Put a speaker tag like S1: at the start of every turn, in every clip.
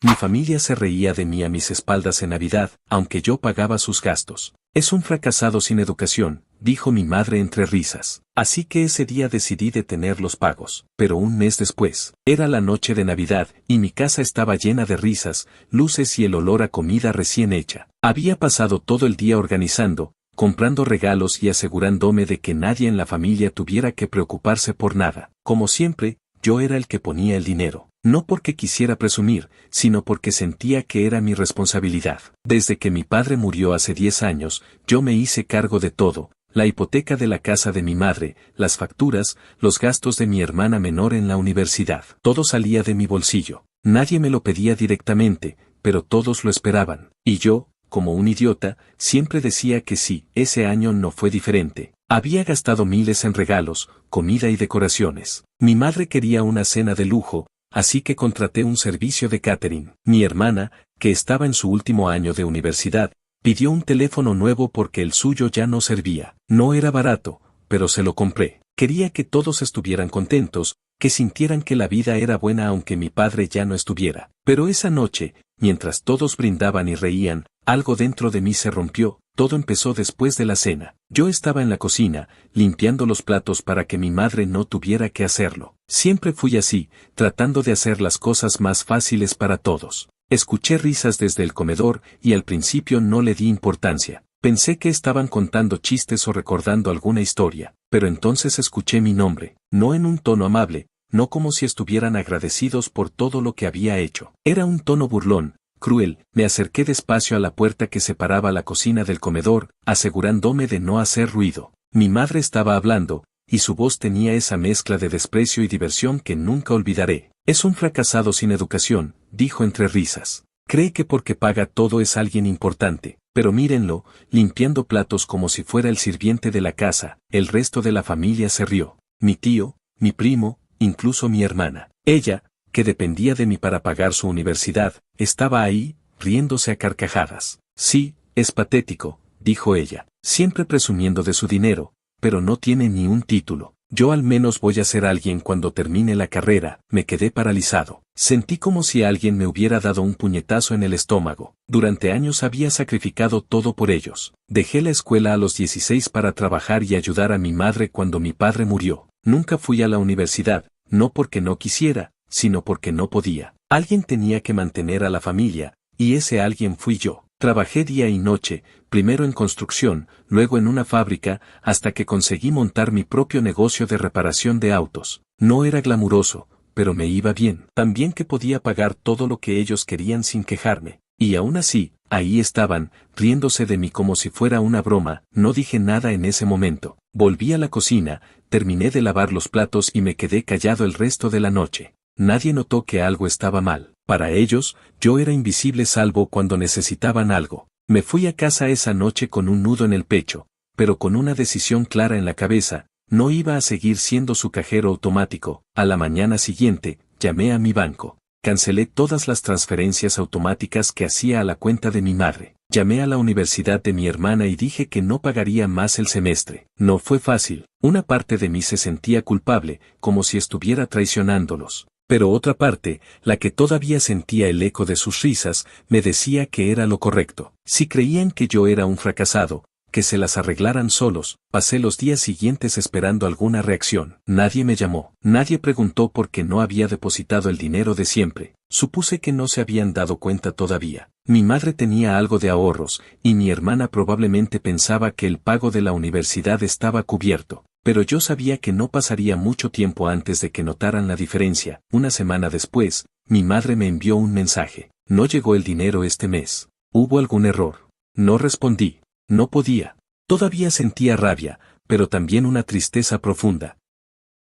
S1: Mi familia se reía de mí a mis espaldas en Navidad, aunque yo pagaba sus gastos. Es un fracasado sin educación, dijo mi madre entre risas. Así que ese día decidí detener los pagos. Pero un mes después, era la noche de Navidad, y mi casa estaba llena de risas, luces y el olor a comida recién hecha. Había pasado todo el día organizando, comprando regalos y asegurándome de que nadie en la familia tuviera que preocuparse por nada. Como siempre, yo era el que ponía el dinero. No porque quisiera presumir, sino porque sentía que era mi responsabilidad. Desde que mi padre murió hace 10 años, yo me hice cargo de todo: la hipoteca de la casa de mi madre, las facturas, los gastos de mi hermana menor en la universidad. Todo salía de mi bolsillo. Nadie me lo pedía directamente, pero todos lo esperaban. Y yo, como un idiota, siempre decía que sí. Ese año no fue diferente. Había gastado miles en regalos, comida y decoraciones. Mi madre quería una cena de lujo, así que contraté un servicio de catering. Mi hermana, que estaba en su último año de universidad, pidió un teléfono nuevo porque el suyo ya no servía. No era barato, pero se lo compré. Quería que todos estuvieran contentos, que sintieran que la vida era buena aunque mi padre ya no estuviera. Pero esa noche, mientras todos brindaban y reían, algo dentro de mí se rompió. Todo empezó después de la cena. Yo estaba en la cocina, limpiando los platos para que mi madre no tuviera que hacerlo. Siempre fui así, tratando de hacer las cosas más fáciles para todos. Escuché risas desde el comedor y al principio no le di importancia. Pensé que estaban contando chistes o recordando alguna historia, pero entonces escuché mi nombre, no en un tono amable, no como si estuvieran agradecidos por todo lo que había hecho. Era un tono burlón, cruel. Me acerqué despacio a la puerta que separaba la cocina del comedor, asegurándome de no hacer ruido. Mi madre estaba hablando, y su voz tenía esa mezcla de desprecio y diversión que nunca olvidaré. Es un fracasado sin educación, dijo entre risas. Cree que porque paga todo es alguien importante, pero mírenlo, limpiando platos como si fuera el sirviente de la casa. El resto de la familia se rió. Mi tío, mi primo, incluso mi hermana. Ella, que dependía de mí para pagar su universidad, estaba ahí, riéndose a carcajadas. Sí, es patético, dijo ella, siempre presumiendo de su dinero, pero no tiene ni un título. Yo al menos voy a ser alguien cuando termine la carrera. Me quedé paralizado. Sentí como si alguien me hubiera dado un puñetazo en el estómago. Durante años había sacrificado todo por ellos. Dejé la escuela a los 16 para trabajar y ayudar a mi madre cuando mi padre murió. Nunca fui a la universidad, no porque no quisiera, sino porque no podía. Alguien tenía que mantener a la familia, y ese alguien fui yo. Trabajé día y noche, primero en construcción, luego en una fábrica, hasta que conseguí montar mi propio negocio de reparación de autos. No era glamuroso, pero me iba bien. También que podía pagar todo lo que ellos querían sin quejarme. Y aún así, ahí estaban, riéndose de mí como si fuera una broma. No dije nada en ese momento. Volví a la cocina, terminé de lavar los platos y me quedé callado el resto de la noche. Nadie notó que algo estaba mal. Para ellos, yo era invisible salvo cuando necesitaban algo. Me fui a casa esa noche con un nudo en el pecho, pero con una decisión clara en la cabeza: no iba a seguir siendo su cajero automático. A la mañana siguiente, llamé a mi banco. Cancelé todas las transferencias automáticas que hacía a la cuenta de mi madre. Llamé a la universidad de mi hermana y dije que no pagaría más el semestre. No fue fácil. Una parte de mí se sentía culpable, como si estuviera traicionándolos. Pero otra parte, la que todavía sentía el eco de sus risas, me decía que era lo correcto. Si creían que yo era un fracasado, que se las arreglaran solos. Pasé los días siguientes esperando alguna reacción. Nadie me llamó. Nadie preguntó por qué no había depositado el dinero de siempre. Supuse que no se habían dado cuenta todavía. Mi madre tenía algo de ahorros, y mi hermana probablemente pensaba que el pago de la universidad estaba cubierto. Pero yo sabía que no pasaría mucho tiempo antes de que notaran la diferencia. Una semana después, mi madre me envió un mensaje. No llegó el dinero este mes. ¿Hubo algún error? No respondí. No podía. Todavía sentía rabia, pero también una tristeza profunda.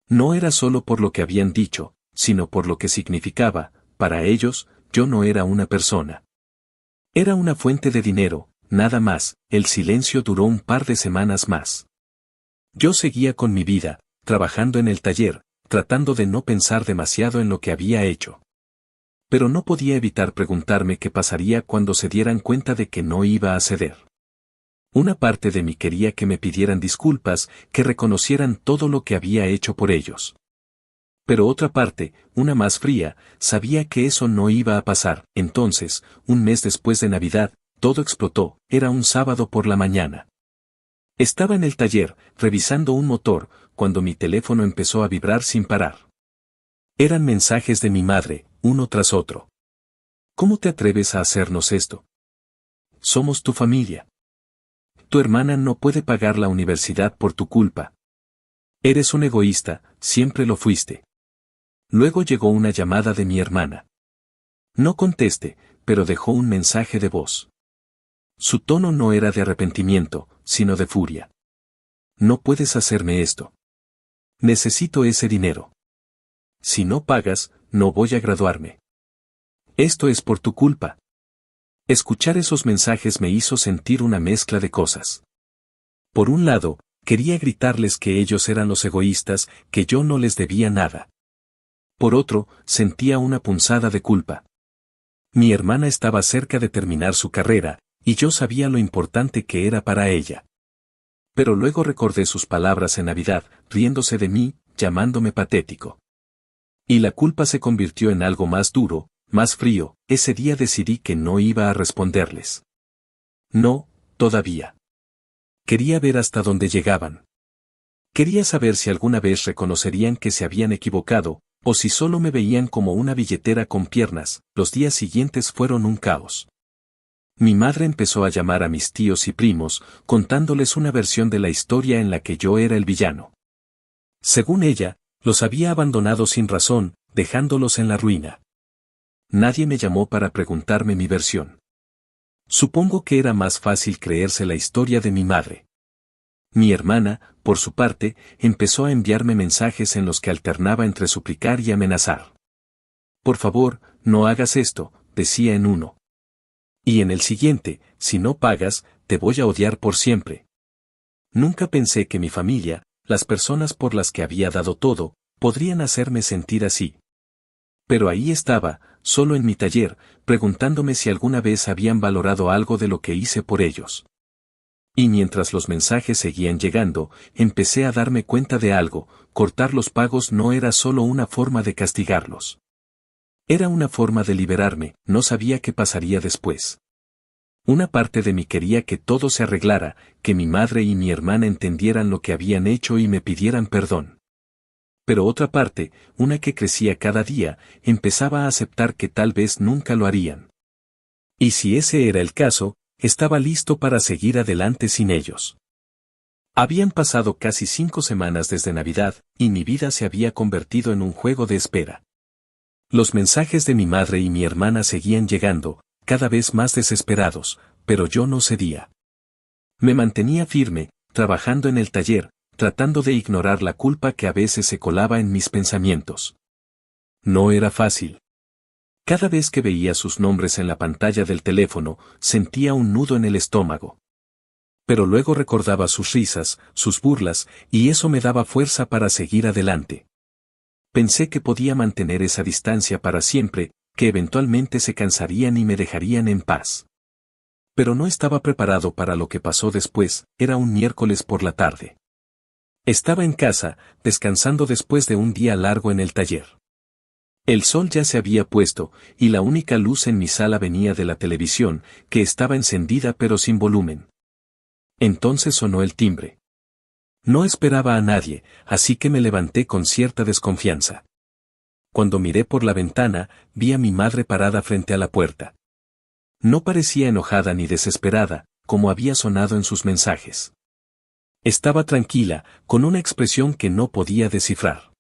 S1: No era solo por lo que habían dicho, sino por lo que significaba. Para ellos, yo no era una persona. Era una fuente de dinero, nada más. El silencio duró un par de semanas más. Yo seguía con mi vida, trabajando en el taller, tratando de no pensar demasiado en lo que había hecho. Pero no podía evitar preguntarme qué pasaría cuando se dieran cuenta de que no iba a ceder. Una parte de mí quería que me pidieran disculpas, que reconocieran todo lo que había hecho por ellos. Pero otra parte, una más fría, sabía que eso no iba a pasar. Entonces, un mes después de Navidad, todo explotó. Era un sábado por la mañana. Estaba en el taller, revisando un motor, cuando mi teléfono empezó a vibrar sin parar. Eran mensajes de mi madre, uno tras otro. ¿Cómo te atreves a hacernos esto? Somos tu familia. Tu hermana no puede pagar la universidad por tu culpa. Eres un egoísta, siempre lo fuiste. Luego llegó una llamada de mi hermana. No contesté, pero dejó un mensaje de voz. Su tono no era de arrepentimiento, sino de furia. No puedes hacerme esto. Necesito ese dinero. Si no pagas, no voy a graduarme. Esto es por tu culpa. Escuchar esos mensajes me hizo sentir una mezcla de cosas. Por un lado, quería gritarles que ellos eran los egoístas, que yo no les debía nada. Por otro, sentía una punzada de culpa. Mi hermana estaba cerca de terminar su carrera, y yo sabía lo importante que era para ella. Pero luego recordé sus palabras en Navidad, riéndose de mí, llamándome patético. Y la culpa se convirtió en algo más duro, más frío. Ese día decidí que no iba a responderles. No, todavía. Quería ver hasta dónde llegaban. Quería saber si alguna vez reconocerían que se habían equivocado, o si solo me veían como una billetera con piernas. Los días siguientes fueron un caos. Mi madre empezó a llamar a mis tíos y primos, contándoles una versión de la historia en la que yo era el villano. Según ella, los había abandonado sin razón, dejándolos en la ruina. Nadie me llamó para preguntarme mi versión. Supongo que era más fácil creerse la historia de mi madre. Mi hermana, por su parte, empezó a enviarme mensajes en los que alternaba entre suplicar y amenazar. Por favor, no hagas esto, decía en uno. Y en el siguiente, si no pagas, te voy a odiar por siempre. Nunca pensé que mi familia, las personas por las que había dado todo, podrían hacerme sentir así. Pero ahí estaba, solo en mi taller, preguntándome si alguna vez habían valorado algo de lo que hice por ellos. Y mientras los mensajes seguían llegando, empecé a darme cuenta de algo: cortar los pagos no era solo una forma de castigarlos. Era una forma de liberarme. No sabía qué pasaría después. Una parte de mí quería que todo se arreglara, que mi madre y mi hermana entendieran lo que habían hecho y me pidieran perdón. Pero otra parte, una que crecía cada día, empezaba a aceptar que tal vez nunca lo harían. Y si ese era el caso, estaba listo para seguir adelante sin ellos. Habían pasado casi 5 semanas desde Navidad, y mi vida se había convertido en un juego de espera. Los mensajes de mi madre y mi hermana seguían llegando, cada vez más desesperados, pero yo no cedía. Me mantenía firme, trabajando en el taller, tratando de ignorar la culpa que a veces se colaba en mis pensamientos. No era fácil. Cada vez que veía sus nombres en la pantalla del teléfono, sentía un nudo en el estómago. Pero luego recordaba sus risas, sus burlas, y eso me daba fuerza para seguir adelante. Pensé que podía mantener esa distancia para siempre, que eventualmente se cansarían y me dejarían en paz. Pero no estaba preparado para lo que pasó después. Era un miércoles por la tarde. Estaba en casa, descansando después de un día largo en el taller. El sol ya se había puesto, y la única luz en mi sala venía de la televisión, que estaba encendida pero sin volumen. Entonces sonó el timbre. No esperaba a nadie, así que me levanté con cierta desconfianza. Cuando miré por la ventana, vi a mi madre parada frente a la puerta. No parecía enojada ni desesperada, como había sonado en sus mensajes. Estaba tranquila, con una expresión que no podía descifrar.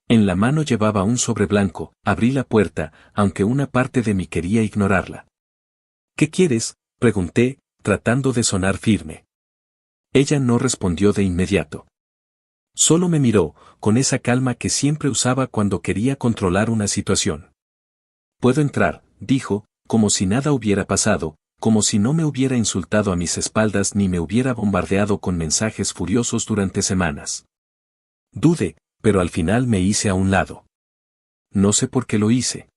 S1: En la mano llevaba un sobre blanco. Abrí la puerta, aunque una parte de mí quería ignorarla. ¿Qué quieres?, pregunté, tratando de sonar firme. Ella no respondió de inmediato. Solo me miró, con esa calma que siempre usaba cuando quería controlar una situación. «¿Puedo entrar?», dijo, como si nada hubiera pasado, como si no me hubiera insultado a mis espaldas ni me hubiera bombardeado con mensajes furiosos durante semanas. Dudé, pero al final me hice a un lado. No sé por qué lo hice.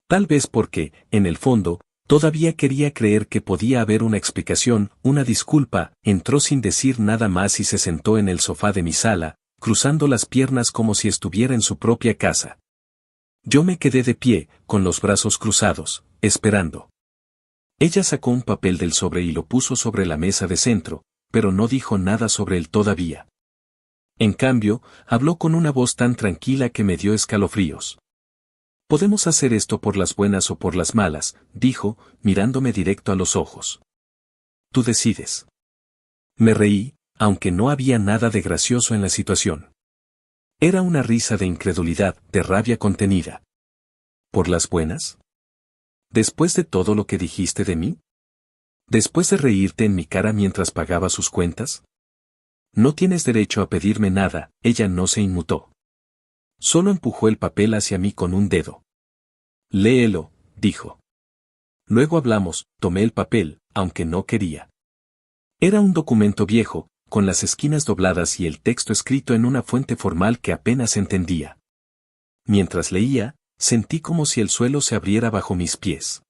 S1: Tal vez porque, en el fondo, todavía quería creer que podía haber una explicación, una disculpa. Entró sin decir nada más y se sentó en el sofá de mi sala, cruzando las piernas como si estuviera en su propia casa. Yo me quedé de pie, con los brazos cruzados, esperando. Ella sacó un papel del sobre y lo puso sobre la mesa de centro, pero no dijo nada sobre él todavía. En cambio, habló con una voz tan tranquila que me dio escalofríos. Podemos hacer esto por las buenas o por las malas, dijo, mirándome directo a los ojos. Tú decides. Me reí, aunque no había nada de gracioso en la situación. Era una risa de incredulidad, de rabia contenida. ¿Por las buenas? ¿Después de todo lo que dijiste de mí? ¿Después de reírte en mi cara mientras pagaba sus cuentas? No tienes derecho a pedirme nada, ella no se inmutó. Solo empujó el papel hacia mí con un dedo. Léelo, dijo. Luego hablamos, tomé el papel, aunque no quería. Era un documento viejo, con las esquinas dobladas y el texto escrito en una fuente formal que apenas entendía. Mientras leía, sentí como si el suelo se abriera bajo mis pies.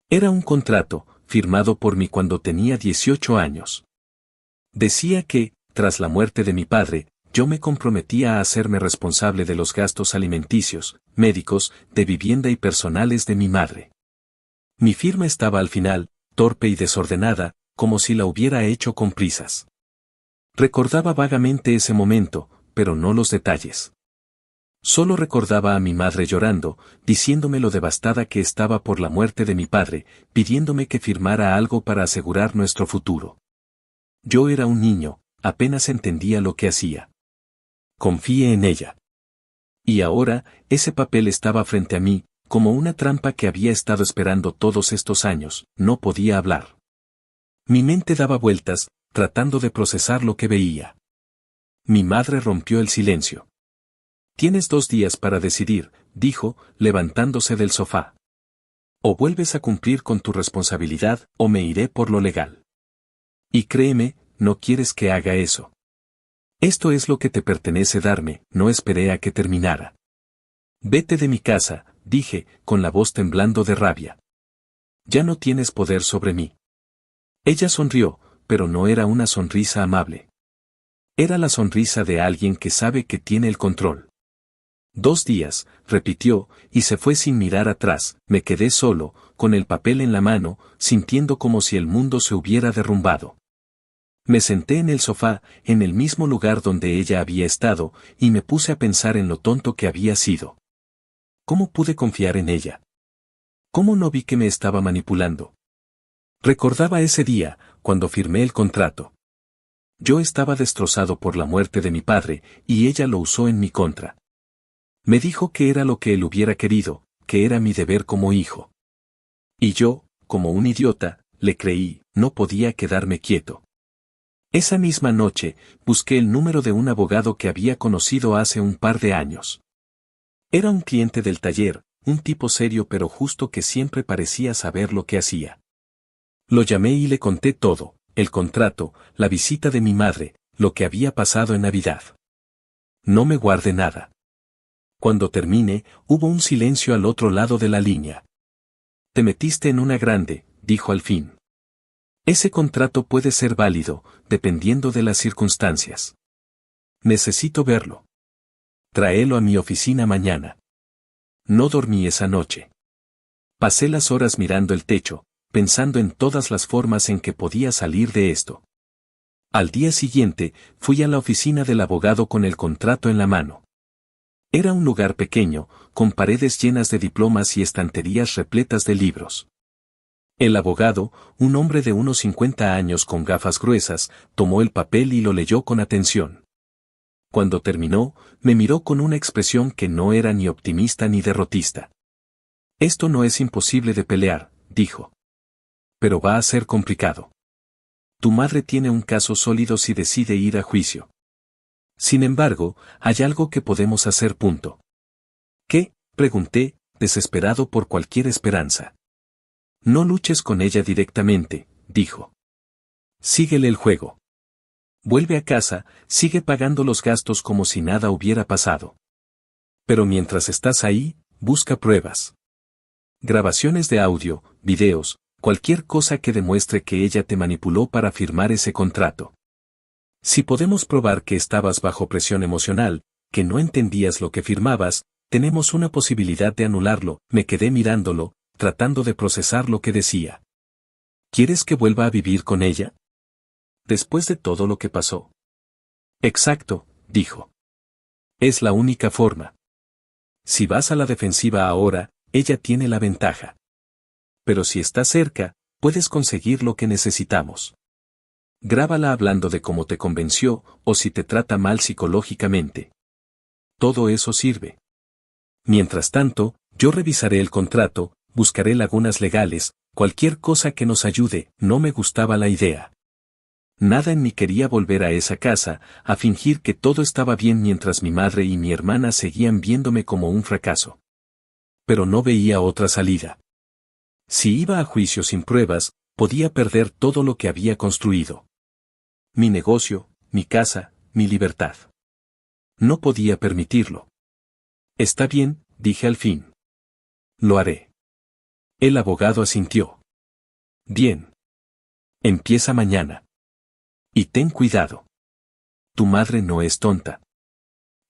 S1: Era un contrato, firmado por mí cuando tenía 18 años. Decía que, tras la muerte de mi padre, yo me comprometía a hacerme responsable de los gastos alimenticios, médicos, de vivienda y personales de mi madre. Mi firma estaba al final, torpe y desordenada, como si la hubiera hecho con prisas. Recordaba vagamente ese momento, pero no los detalles. Solo recordaba a mi madre llorando, diciéndome lo devastada que estaba por la muerte de mi padre, pidiéndome que firmara algo para asegurar nuestro futuro. Yo era un niño, apenas entendía lo que hacía. Confié en ella. Y ahora, ese papel estaba frente a mí, como una trampa que había estado esperando todos estos años, no podía hablar. Mi mente daba vueltas, tratando de procesar lo que veía. Mi madre rompió el silencio. Tienes 2 días para decidir, dijo, levantándose del sofá. O vuelves a cumplir con tu responsabilidad, o me iré por lo legal. Y créeme, no quieres que haga eso. Esto es lo que te pertenece darme, no esperé a que terminara. Vete de mi casa, dije, con la voz temblando de rabia. Ya no tienes poder sobre mí. Ella sonrió, pero no era una sonrisa amable. Era la sonrisa de alguien que sabe que tiene el control. 2 días, repitió, y se fue sin mirar atrás. Me quedé solo, con el papel en la mano, sintiendo como si el mundo se hubiera derrumbado. Me senté en el sofá, en el mismo lugar donde ella había estado, y me puse a pensar en lo tonto que había sido. ¿Cómo pude confiar en ella? ¿Cómo no vi que me estaba manipulando? Recordaba ese día, cuando firmé el contrato. Yo estaba destrozado por la muerte de mi padre, y ella lo usó en mi contra. Me dijo que era lo que él hubiera querido, que era mi deber como hijo. Y yo, como un idiota, le creí, no podía quedarme quieto. Esa misma noche, busqué el número de un abogado que había conocido hace un par de años. Era un cliente del taller, un tipo serio pero justo que siempre parecía saber lo que hacía. Lo llamé y le conté todo, el contrato, la visita de mi madre, lo que había pasado en Navidad. No me guardé nada. Cuando terminé, hubo un silencio al otro lado de la línea. Te metiste en una grande, dijo al fin. Ese contrato puede ser válido, dependiendo de las circunstancias. Necesito verlo. Tráelo a mi oficina mañana. No dormí esa noche. Pasé las horas mirando el techo, pensando en todas las formas en que podía salir de esto. Al día siguiente, fui a la oficina del abogado con el contrato en la mano. Era un lugar pequeño, con paredes llenas de diplomas y estanterías repletas de libros. El abogado, un hombre de unos 50 años con gafas gruesas, tomó el papel y lo leyó con atención. Cuando terminó, me miró con una expresión que no era ni optimista ni derrotista. Esto no es imposible de pelear, dijo. Pero va a ser complicado. Tu madre tiene un caso sólido si decide ir a juicio. Sin embargo, hay algo que podemos hacer. ¿Qué? Pregunté, desesperado por cualquier esperanza. No luches con ella directamente, dijo. Síguele el juego. Vuelve a casa, sigue pagando los gastos como si nada hubiera pasado. Pero mientras estás ahí, busca pruebas. Grabaciones de audio, videos, cualquier cosa que demuestre que ella te manipuló para firmar ese contrato. Si podemos probar que estabas bajo presión emocional, que no entendías lo que firmabas, tenemos una posibilidad de anularlo. Me quedé mirándolo, tratando de procesar lo que decía. ¿Quieres que vuelva a vivir con ella? Después de todo lo que pasó. Exacto, dijo. Es la única forma. Si vas a la defensiva ahora, ella tiene la ventaja. Pero si estás cerca, puedes conseguir lo que necesitamos. Grábala hablando de cómo te convenció o si te trata mal psicológicamente. Todo eso sirve. Mientras tanto, yo revisaré el contrato, buscaré lagunas legales, cualquier cosa que nos ayude. No me gustaba la idea. Nada en mí quería volver a esa casa, a fingir que todo estaba bien mientras mi madre y mi hermana seguían viéndome como un fracaso. Pero no veía otra salida. Si iba a juicio sin pruebas, podía perder todo lo que había construido. Mi negocio, mi casa, mi libertad. No podía permitirlo. Está bien, dije al fin. Lo haré. El abogado asintió. Bien. Empieza mañana. Y ten cuidado. Tu madre no es tonta.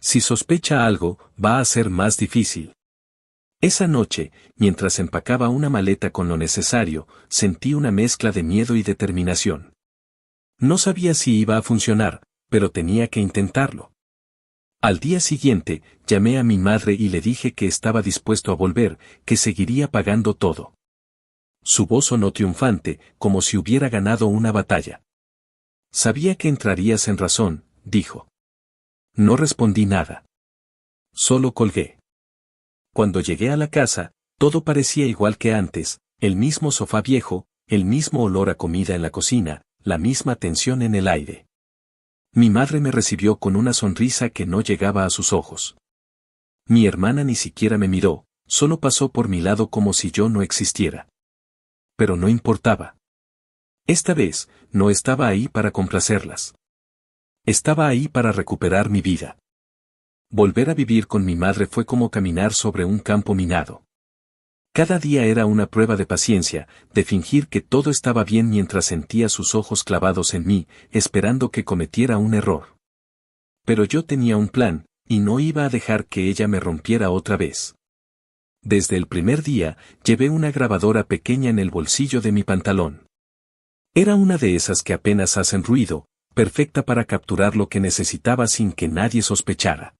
S1: Si sospecha algo, va a ser más difícil. Esa noche, mientras empacaba una maleta con lo necesario, sentí una mezcla de miedo y determinación. No sabía si iba a funcionar, pero tenía que intentarlo. Al día siguiente, llamé a mi madre y le dije que estaba dispuesto a volver, que seguiría pagando todo. Su voz sonó triunfante, como si hubiera ganado una batalla. Sabía que entrarías en razón, dijo. No respondí nada. Solo colgué. Cuando llegué a la casa, todo parecía igual que antes, el mismo sofá viejo, el mismo olor a comida en la cocina, la misma tensión en el aire. Mi madre me recibió con una sonrisa que no llegaba a sus ojos. Mi hermana ni siquiera me miró, solo pasó por mi lado como si yo no existiera. Pero no importaba. Esta vez, no estaba ahí para complacerlas. Estaba ahí para recuperar mi vida. Volver a vivir con mi madre fue como caminar sobre un campo minado. Cada día era una prueba de paciencia, de fingir que todo estaba bien mientras sentía sus ojos clavados en mí, esperando que cometiera un error. Pero yo tenía un plan, y no iba a dejar que ella me rompiera otra vez. Desde el primer día, llevé una grabadora pequeña en el bolsillo de mi pantalón. Era una de esas que apenas hacen ruido, perfecta para capturar lo que necesitaba sin que nadie sospechara.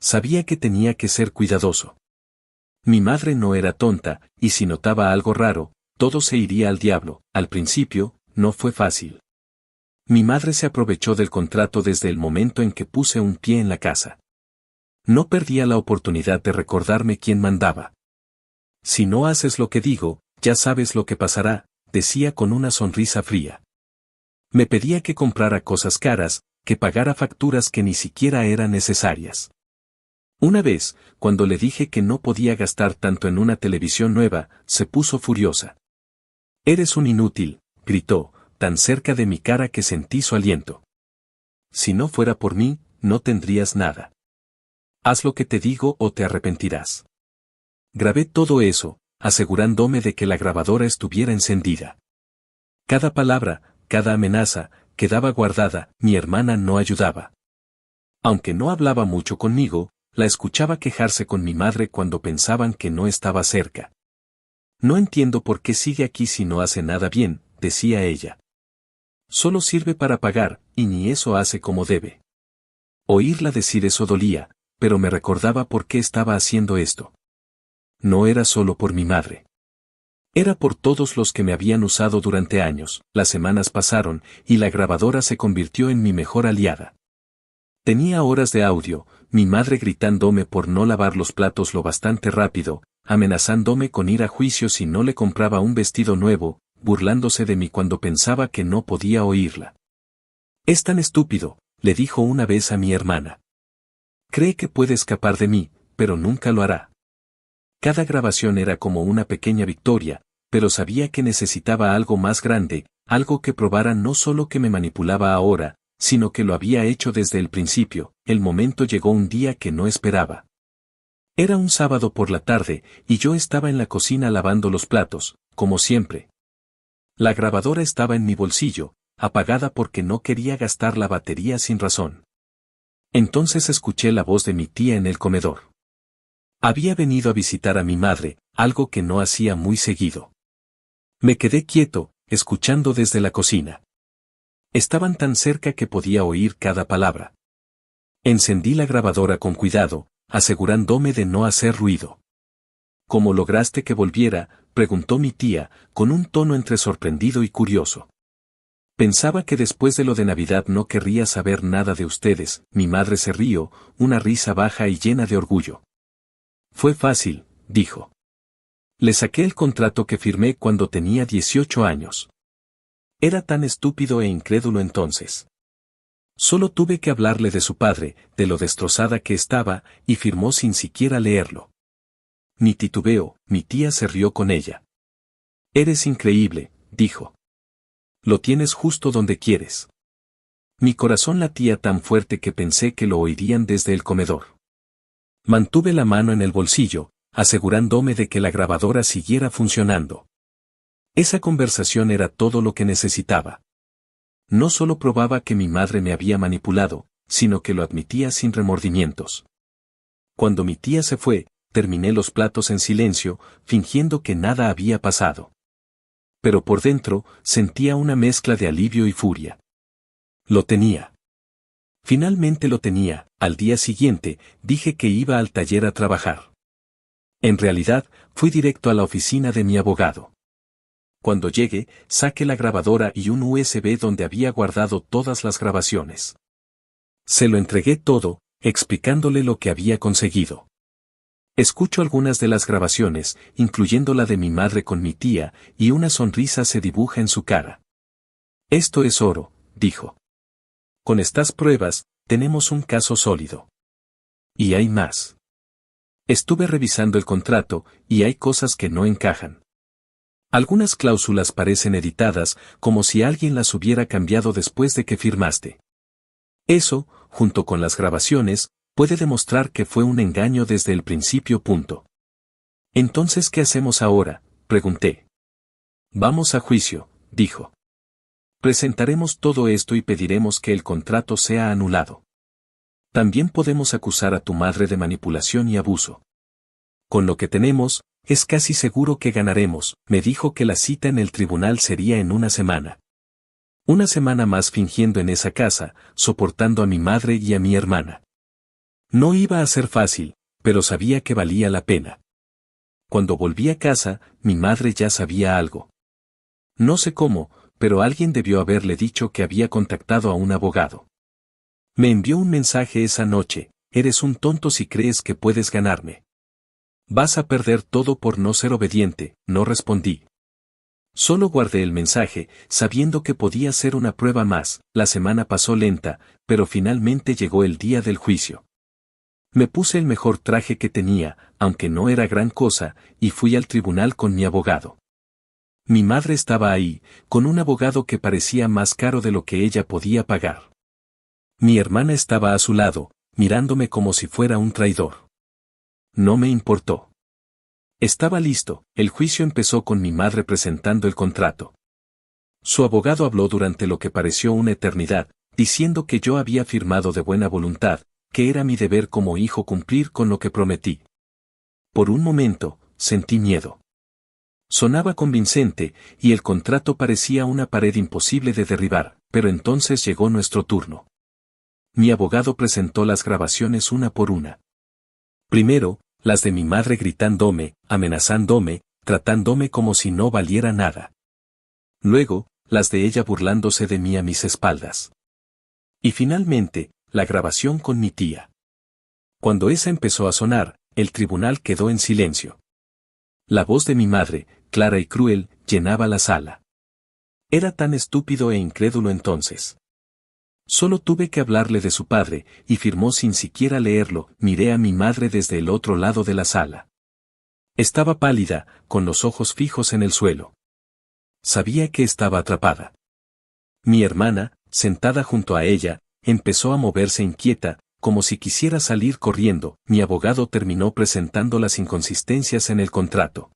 S1: Sabía que tenía que ser cuidadoso. Mi madre no era tonta, y si notaba algo raro, todo se iría al diablo. Al principio, no fue fácil. Mi madre se aprovechó del contrato desde el momento en que puse un pie en la casa. No perdía la oportunidad de recordarme quién mandaba. Si no haces lo que digo, ya sabes lo que pasará, decía con una sonrisa fría. Me pedía que comprara cosas caras, que pagara facturas que ni siquiera eran necesarias. Una vez, cuando le dije que no podía gastar tanto en una televisión nueva, se puso furiosa. Eres un inútil, gritó, tan cerca de mi cara que sentí su aliento. Si no fuera por mí, no tendrías nada. Haz lo que te digo o te arrepentirás. Grabé todo eso, asegurándome de que la grabadora estuviera encendida. Cada palabra, cada amenaza, quedaba guardada. Mi hermana no ayudaba. Aunque no hablaba mucho conmigo, la escuchaba quejarse con mi madre cuando pensaban que no estaba cerca. No entiendo por qué sigue aquí si no hace nada bien, decía ella. Solo sirve para pagar, y ni eso hace como debe. Oírla decir eso dolía, pero me recordaba por qué estaba haciendo esto. No era solo por mi madre. Era por todos los que me habían usado durante años. Las semanas pasaron, y la grabadora se convirtió en mi mejor aliada. Tenía horas de audio, mi madre gritándome por no lavar los platos lo bastante rápido, amenazándome con ir a juicio si no le compraba un vestido nuevo, burlándose de mí cuando pensaba que no podía oírla. Es tan estúpido, le dijo una vez a mi hermana. Cree que puede escapar de mí, pero nunca lo hará. Cada grabación era como una pequeña victoria, pero sabía que necesitaba algo más grande, algo que probara no solo que me manipulaba ahora, sino que lo había hecho desde el principio. El momento llegó un día que no esperaba. Era un sábado por la tarde, y yo estaba en la cocina lavando los platos, como siempre. La grabadora estaba en mi bolsillo, apagada porque no quería gastar la batería sin razón. Entonces escuché la voz de mi tía en el comedor. Había venido a visitar a mi madre, algo que no hacía muy seguido. Me quedé quieto, escuchando desde la cocina. Estaban tan cerca que podía oír cada palabra. Encendí la grabadora con cuidado, asegurándome de no hacer ruido. ¿Cómo lograste que volviera?, preguntó mi tía, con un tono entre sorprendido y curioso. Pensaba que después de lo de Navidad no querría saber nada de ustedes. Mi madre se rió, una risa baja y llena de orgullo. Fue fácil, dijo. Le saqué el contrato que firmé cuando tenía 18 años. Era tan estúpido e incrédulo entonces. Solo tuve que hablarle de su padre, de lo destrozada que estaba, y firmó sin siquiera leerlo. Ni titubeo, mi tía se rió con ella. Eres increíble, dijo. Lo tienes justo donde quieres. Mi corazón latía tan fuerte que pensé que lo oirían desde el comedor. Mantuve la mano en el bolsillo, asegurándome de que la grabadora siguiera funcionando. Esa conversación era todo lo que necesitaba. No solo probaba que mi madre me había manipulado, sino que lo admitía sin remordimientos. Cuando mi tía se fue, terminé los platos en silencio, fingiendo que nada había pasado. Pero por dentro, sentía una mezcla de alivio y furia. Lo tenía. Finalmente lo tenía. Al día siguiente, dije que iba al taller a trabajar. En realidad, fui directo a la oficina de mi abogado. Cuando llegué, saqué la grabadora y un USB donde había guardado todas las grabaciones. Se lo entregué todo, explicándole lo que había conseguido. Escucho algunas de las grabaciones, incluyendo la de mi madre con mi tía, y una sonrisa se dibuja en su cara. Esto es oro, dijo. Con estas pruebas, tenemos un caso sólido. Y hay más. Estuve revisando el contrato, y hay cosas que no encajan. Algunas cláusulas parecen editadas, como si alguien las hubiera cambiado después de que firmaste. Eso, junto con las grabaciones, puede demostrar que fue un engaño desde el principio. Entonces, ¿qué hacemos ahora?, pregunté. Vamos a juicio, dijo. Presentaremos todo esto y pediremos que el contrato sea anulado. También podemos acusar a tu madre de manipulación y abuso. Con lo que tenemos, es casi seguro que ganaremos. Me dijo que la cita en el tribunal sería en una semana. Una semana más fingiendo en esa casa, soportando a mi madre y a mi hermana. No iba a ser fácil, pero sabía que valía la pena. Cuando volví a casa, mi madre ya sabía algo. No sé cómo, pero alguien debió haberle dicho que había contactado a un abogado. Me envió un mensaje esa noche: eres un tonto si crees que puedes ganarme. Vas a perder todo por no ser obediente. No respondí. Solo guardé el mensaje, sabiendo que podía ser una prueba más. La semana pasó lenta, pero finalmente llegó el día del juicio. Me puse el mejor traje que tenía, aunque no era gran cosa, y fui al tribunal con mi abogado. Mi madre estaba ahí, con un abogado que parecía más caro de lo que ella podía pagar. Mi hermana estaba a su lado, mirándome como si fuera un traidor. No me importó. Estaba listo. El juicio empezó con mi madre presentando el contrato. Su abogado habló durante lo que pareció una eternidad, diciendo que yo había firmado de buena voluntad, que era mi deber como hijo cumplir con lo que prometí. Por un momento, sentí miedo. Sonaba convincente, y el contrato parecía una pared imposible de derribar, pero entonces llegó nuestro turno. Mi abogado presentó las grabaciones una por una. Primero, las de mi madre gritándome, amenazándome, tratándome como si no valiera nada. Luego, las de ella burlándose de mí a mis espaldas. Y finalmente, la grabación con mi tía. Cuando esa empezó a sonar, el tribunal quedó en silencio. La voz de mi madre, clara y cruel, llenaba la sala. Era tan estúpido e incrédulo entonces. Solo tuve que hablarle de su padre, y firmó sin siquiera leerlo. Miré a mi madre desde el otro lado de la sala. Estaba pálida, con los ojos fijos en el suelo. Sabía que estaba atrapada. Mi hermana, sentada junto a ella, empezó a moverse inquieta, como si quisiera salir corriendo. Mi abogado terminó presentando las inconsistencias en el contrato.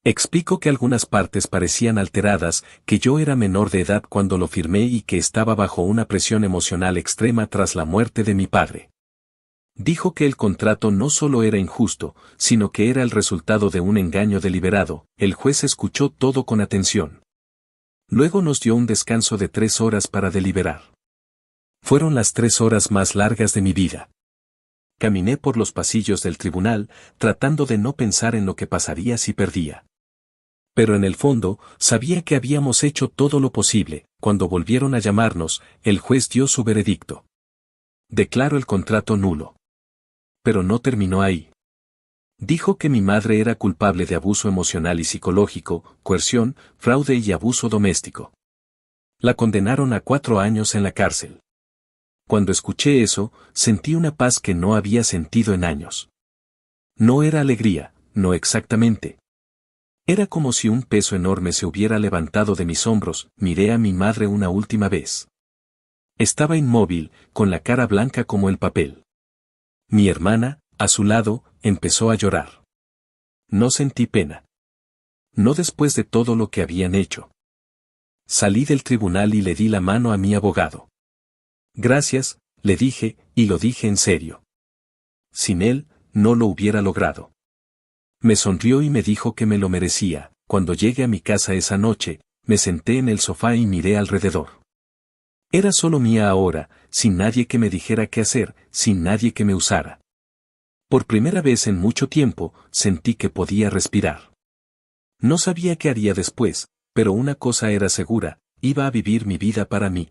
S1: Explico que algunas partes parecían alteradas, que yo era menor de edad cuando lo firmé y que estaba bajo una presión emocional extrema tras la muerte de mi padre. Dijo que el contrato no solo era injusto, sino que era el resultado de un engaño deliberado. El juez escuchó todo con atención. Luego nos dio un descanso de 3 horas para deliberar. Fueron las 3 horas más largas de mi vida. Caminé por los pasillos del tribunal, tratando de no pensar en lo que pasaría si perdía. Pero en el fondo, sabía que habíamos hecho todo lo posible. Cuando volvieron a llamarnos, el juez dio su veredicto. Declaró el contrato nulo. Pero no terminó ahí. Dijo que mi madre era culpable de abuso emocional y psicológico, coerción, fraude y abuso doméstico. La condenaron a 4 años en la cárcel. Cuando escuché eso, sentí una paz que no había sentido en años. No era alegría, no exactamente. Era como si un peso enorme se hubiera levantado de mis hombros. Miré a mi madre una última vez. Estaba inmóvil, con la cara blanca como el papel. Mi hermana, a su lado, empezó a llorar. No sentí pena. No después de todo lo que habían hecho. Salí del tribunal y le di la mano a mi abogado. Gracias, le dije, y lo dije en serio. Sin él, no lo hubiera logrado. Me sonrió y me dijo que me lo merecía. Cuando llegué a mi casa esa noche, me senté en el sofá y miré alrededor. Era solo mía ahora, sin nadie que me dijera qué hacer, sin nadie que me usara. Por primera vez en mucho tiempo, sentí que podía respirar. No sabía qué haría después, pero una cosa era segura, iba a vivir mi vida para mí.